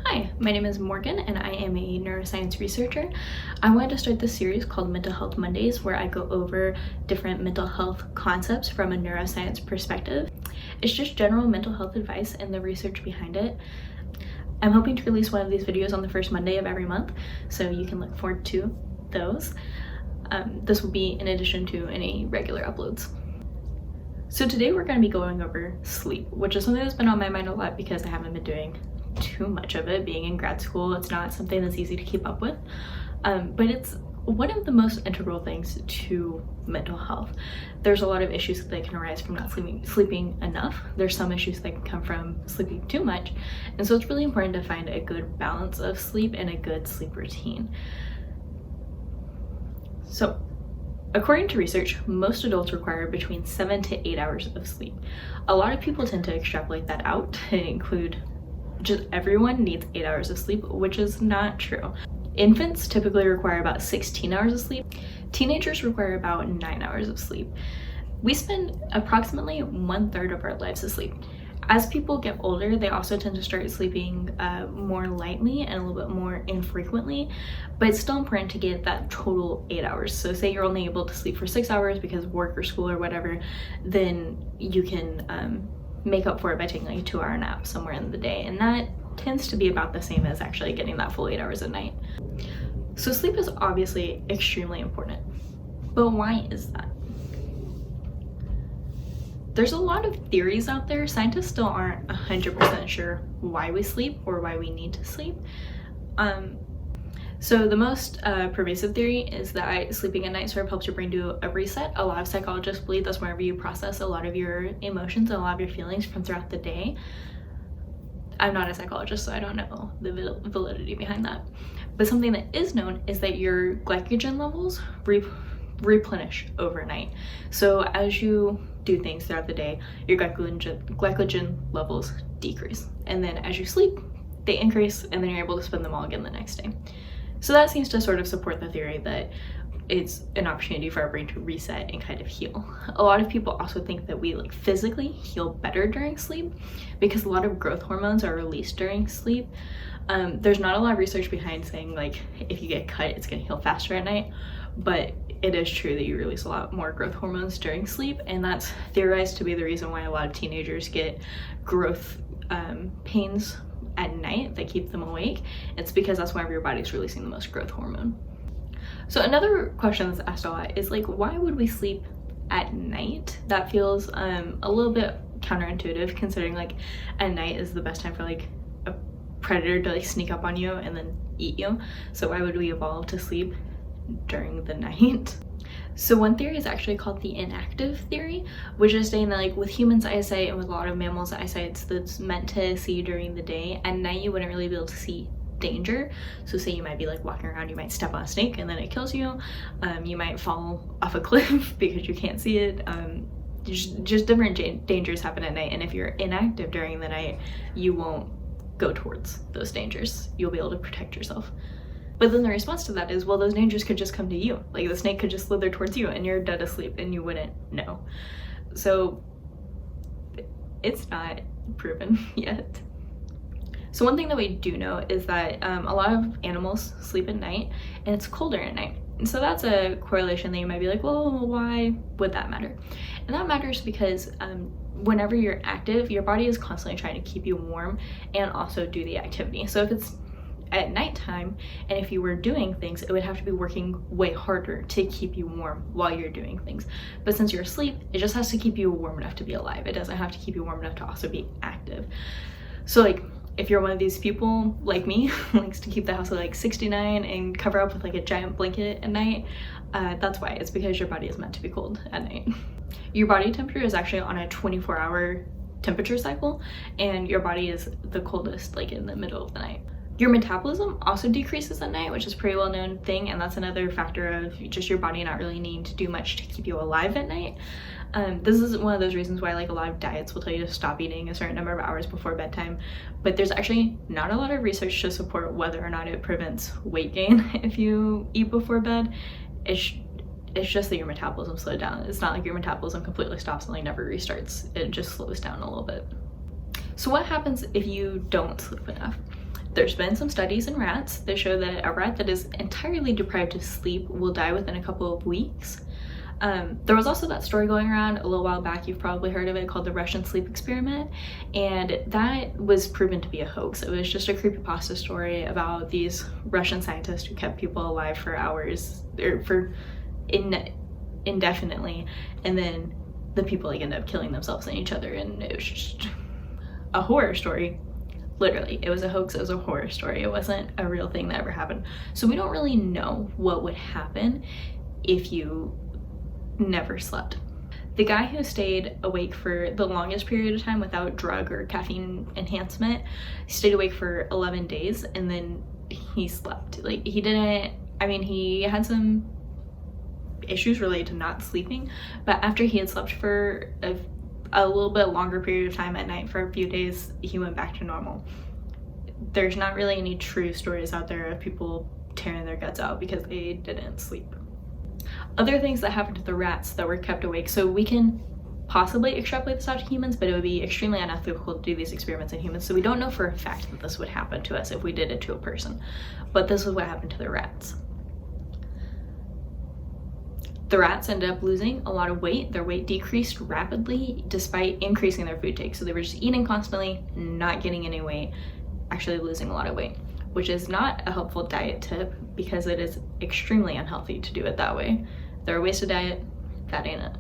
Hi, my name is Morgan and I am a neuroscience researcher. I wanted to start this series called Mental Health Mondays where I go over different mental health concepts from a neuroscience perspective. It's just general mental health advice and the research behind it. I'm hoping to release one of these videos on the first Monday of every month, so you can look forward to those. This will be in addition to any regular uploads. So today we're going to be going over sleep, which is something that's been on my mind a lot because I haven't been doing too much of it. Being in grad school, it's not something that's easy to keep up with, but it's one of the most integral things to mental health. There's a lot of issues that can arise from not sleeping enough. There's some issues that can come from sleeping too much, and so it's really important to find a good balance of sleep and a good sleep routine. So according to research, most adults require between 7 to 8 hours of sleep. A lot of people tend to extrapolate that out and include just everyone needs 8 hours of sleep, which is not true. Infants typically require about 16 hours of sleep. Teenagers require about 9 hours of sleep. We spend approximately 1/3 of our lives asleep. As people get older, they also tend to start sleeping more lightly and a little bit more infrequently, but it's still important to get that total 8 hours. So say you're only able to sleep for 6 hours because of work or school or whatever, then you can make up for it by taking like a 2-hour nap somewhere in the day, and that tends to be about the same as actually getting that full 8 hours at night. So sleep is obviously extremely important, but why is that? There's a lot of theories out there. Scientists still aren't 100% sure why we sleep or why we need to sleep. So the most pervasive theory is that sleeping at night sort of helps your brain do a reset. A lot of psychologists believe that's whenever you process a lot of your emotions and a lot of your feelings from throughout the day. I'm not a psychologist, so I don't know the validity behind that. But something that is known is that your glycogen levels replenish overnight. So as you do things throughout the day, your glycogen levels decrease. And then as you sleep, they increase, and then you're able to spend them all again the next day. So that seems to sort of support the theory that it's an opportunity for our brain to reset and kind of heal. A lot of people also think that we physically heal better during sleep because a lot of growth hormones are released during sleep. There's not a lot of research behind saying if you get cut, it's gonna heal faster at night, but it is true that you release a lot more growth hormones during sleep, and that's theorized to be the reason why a lot of teenagers get growth pains at night that keep them awake. It's because that's whenever your body's releasing the most growth hormone. So another question that's asked a lot is why would we sleep at night? That feels a little bit counterintuitive, considering at night is the best time for a predator to sneak up on you and then eat you. So why would we evolve to sleep during the night? So one theory is actually called the inactive theory, which is saying that with humans' eyesight and with a lot of mammals' eyesight that's meant to see during the day, at night you wouldn't really be able to see danger. So say you might be walking around, you might step on a snake and then it kills you. You might fall off a cliff because you can't see it. Just different dangers happen at night, and if you're inactive during the night, you won't go towards those dangers. You'll be able to protect yourself. But then the response to that is, well, those dangers could just come to you. The snake could just slither towards you and you're dead asleep and you wouldn't know. So it's not proven yet. So one thing that we do know is that a lot of animals sleep at night and it's colder at night. And so that's a correlation that you might be well, why would that matter? And that matters because whenever you're active, your body is constantly trying to keep you warm and also do the activity. So if it's at nighttime and if you were doing things, it would have to be working way harder to keep you warm while you're doing things. But since you're asleep, it just has to keep you warm enough to be alive. It doesn't have to keep you warm enough to also be active. So if you're one of these people like me who likes to keep the house at 69 and cover up with a giant blanket at night, that's why. It's because your body is meant to be cold at night. Your body temperature is actually on a 24-hour temperature cycle, and your body is the coldest in the middle of the night. Your metabolism also decreases at night, which is a pretty well-known thing, and that's another factor of just your body not really needing to do much to keep you alive at night. This is one of those reasons why a lot of diets will tell you to stop eating a certain number of hours before bedtime, but there's actually not a lot of research to support whether or not it prevents weight gain if you eat before bed. It's just that your metabolism slowed down. It's not your metabolism completely stops and never restarts. It just slows down a little bit. So what happens if you don't sleep enough? There's been some studies in rats that show that a rat that is entirely deprived of sleep will die within a couple of weeks. There was also that story going around a little while back, you've probably heard of it, called the Russian sleep experiment, and that was proven to be a hoax. It was just a creepypasta story about these Russian scientists who kept people alive for hours, or for indefinitely, and then the people like ended up killing themselves and each other, and it was just a horror story. Literally, it was a hoax, it was a horror story. It wasn't a real thing that ever happened. So we don't really know what would happen if you never slept. The guy who stayed awake for the longest period of time without drug or caffeine enhancement stayed awake for 11 days and then he slept. Like, he didn't, I mean, he had some issues related to not sleeping, but after he had slept for a little bit longer period of time at night for a few days, he went back to normal. There's not really any true stories out there of people tearing their guts out because they didn't sleep. Other things that happened to the rats that were kept awake, so we can possibly extrapolate this out to humans, but it would be extremely unethical to do these experiments in humans, so we don't know for a fact that this would happen to us if we did it to a person, but this is what happened to the rats. The rats ended up losing a lot of weight. Their weight decreased rapidly despite increasing their food take. So they were just eating constantly, not getting any weight, actually losing a lot of weight, which is not a helpful diet tip because it is extremely unhealthy to do it that way. They're a wasted diet, that ain't it.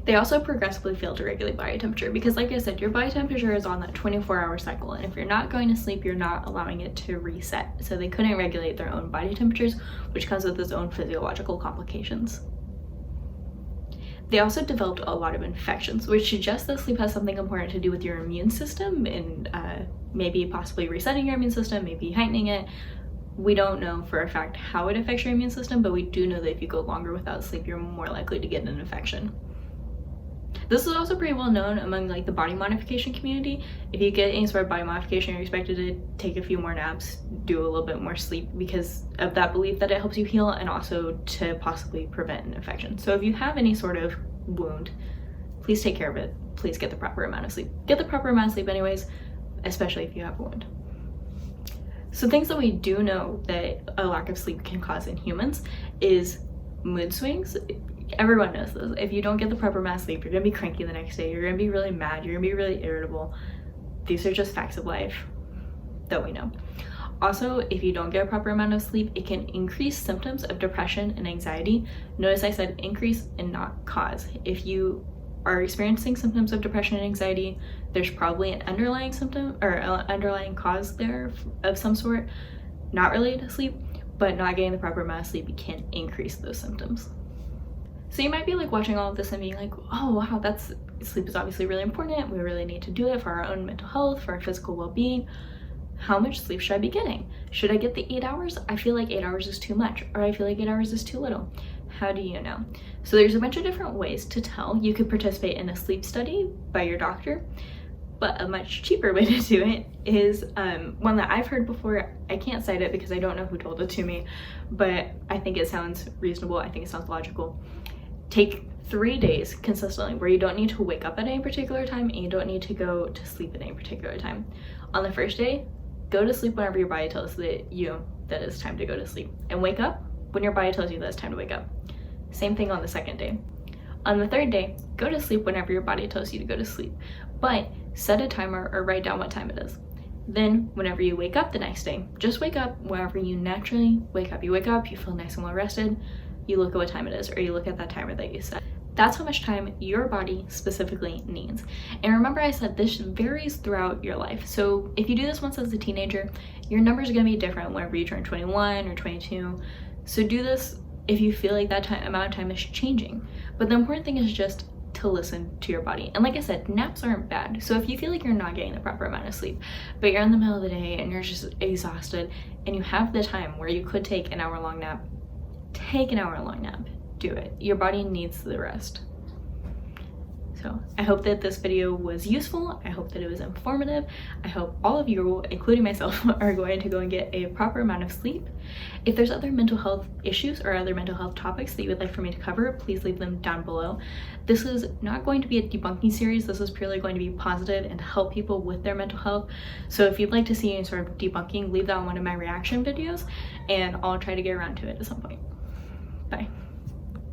They also progressively fail to regulate body temperature because, like I said, your body temperature is on that 24-hour cycle, and if you're not going to sleep, you're not allowing it to reset. So they couldn't regulate their own body temperatures, which comes with its own physiological complications. They also developed a lot of infections, which suggests that sleep has something important to do with your immune system and maybe possibly resetting your immune system, maybe heightening it. We don't know for a fact how it affects your immune system, but we do know that if you go longer without sleep, you're more likely to get an infection. This is also pretty well known among like the body modification community. If you get any sort of body modification, you're expected to take a few more naps, do a little bit more sleep because of that belief that it helps you heal and also to possibly prevent an infection. So if you have any sort of wound, please take care of it. Please get the proper amount of sleep. Get the proper amount of sleep anyways, especially if you have a wound. So things that we do know that a lack of sleep can cause in humans is mood swings. Everyone knows this. If you don't get the proper amount of sleep, you're gonna be cranky the next day, you're gonna be really mad, you're gonna be really irritable. These are just facts of life that we know. Also, if you don't get a proper amount of sleep, it can increase symptoms of depression and anxiety. Notice I said increase and not cause. If you are experiencing symptoms of depression and anxiety, there's probably an underlying symptom or an underlying cause there of some sort, not related to sleep, but not getting the proper amount of sleep can increase those symptoms. So you might be like watching all of this and being like, oh wow, sleep is obviously really important. We really need to do it for our own mental health, for our physical well-being. How much sleep should I be getting? Should I get the 8 hours? I feel like 8 hours is too much, or I feel like 8 hours is too little. How do you know? So there's a bunch of different ways to tell. You could participate in a sleep study by your doctor, but a much cheaper way to do it is one that I've heard before. I can't cite it because I don't know who told it to me, but I think it sounds reasonable. I think it sounds logical. Take 3 days consistently where you don't need to wake up at any particular time and you don't need to go to sleep at any particular time. On the first day, go to sleep whenever your body tells that it's time to go to sleep, and wake up when your body tells you that it's time to wake up. Same thing on the second day. On the third day, go to sleep whenever your body tells you to go to sleep, but set a timer or write down what time it is. Then whenever you wake up the next day, just wake up whenever you naturally wake up. You wake up, you feel nice and well rested, you look at what time it is, or you look at that timer that you set. That's how much time your body specifically needs. And remember, I said this varies throughout your life. So if you do this once as a teenager, your numbers are gonna be different whenever you turn 21 or 22. So do this if you feel like that amount of time is changing. But the important thing is just to listen to your body. And like I said, naps aren't bad. So if you feel like you're not getting the proper amount of sleep, but you're in the middle of the day and you're just exhausted and you have the time where you could take an hour-long nap, take an hour-long nap. Do it. Your body needs the rest. So I hope that this video was useful. I hope that it was informative. I hope all of you, including myself, are going to go and get a proper amount of sleep. If there's other mental health issues or other mental health topics that you would like for me to cover, please leave them down below. This is not going to be a debunking series. This is purely going to be positive and help people with their mental health. So if you'd like to see any sort of debunking, leave that on one of my reaction videos and I'll try to get around to it at some point. Bye.